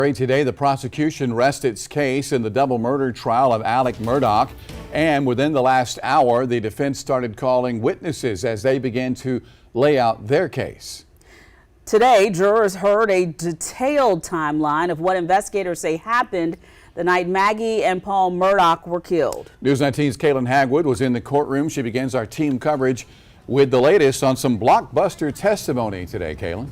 Today, the prosecution rests its case in the double murder trial of Alex-Murdaugh. And within the last hour, the defense started calling witnesses as they began to lay out their case. Today, jurors heard a detailed timeline of what investigators say happened the night Maggie and Paul Murdaugh were killed. News 19's Kaylin Hagwood was in the courtroom. She begins our team coverage with the latest on some blockbuster testimony today. Kaylin.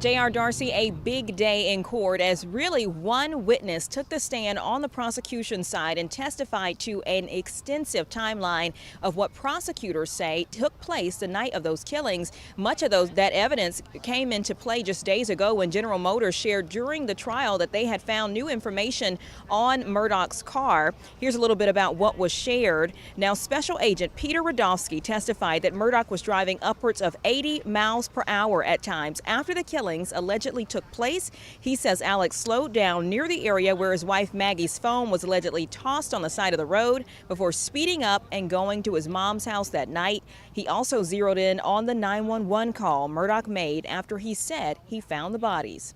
J.R. Darcy, a big day in court as really one witness took the stand on the prosecution side and testified to an extensive timeline of what prosecutors say took place the night of those killings. Much of that evidence came into play just days ago when General Motors shared during the trial that they had found new information on Murdaugh's car. Here's a little bit about what was shared. Now, Special Agent Peter Radofsky testified that Murdaugh was driving upwards of 80 miles per hour at times after the killing allegedly took place. He says Alex slowed down near the area where his wife Maggie's phone was allegedly tossed on the side of the road before speeding up and going to his mom's house that night. He also zeroed in on the 911 call Murdaugh made after he said he found the bodies.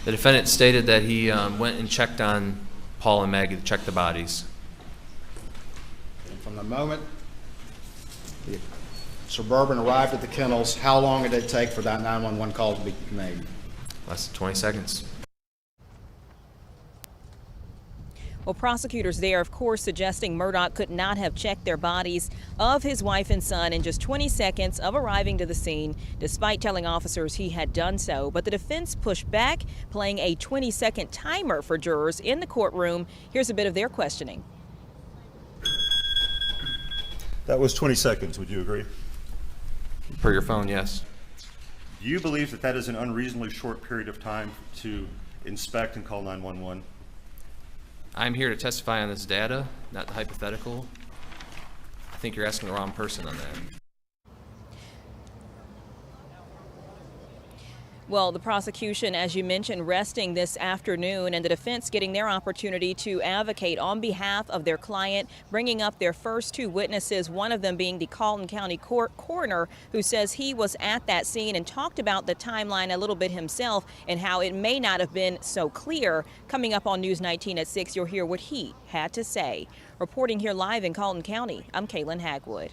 The defendant stated that he went and checked on Paul and Maggie to check the bodies. And from the moment the Suburban arrived at the kennels, how long did it take for that 911 call to be made? Less than 20 seconds. Well, prosecutors there, of course, suggesting Murdaugh could not have checked their bodies of his wife and son in just 20 seconds of arriving to the scene, despite telling officers he had done so. But the defense pushed back, playing a 20-second timer for jurors in the courtroom. Here's a bit of their questioning. That was 20 seconds. Would you agree? Per your phone, yes. Do you believe that that is an unreasonably short period of time to inspect and call 911? I'm here to testify on this data, not the hypothetical. I think you're asking the wrong person on that. Well, the prosecution, as you mentioned, resting this afternoon, and the defense getting their opportunity to advocate on behalf of their client, bringing up their first two witnesses, one of them being the Colton County coroner, who says he was at that scene and talked about the timeline a little bit himself and how it may not have been so clear. Coming up on News 19 at 6, you'll hear what he had to say. Reporting here live in Colton County, I'm Kaylin Hagwood.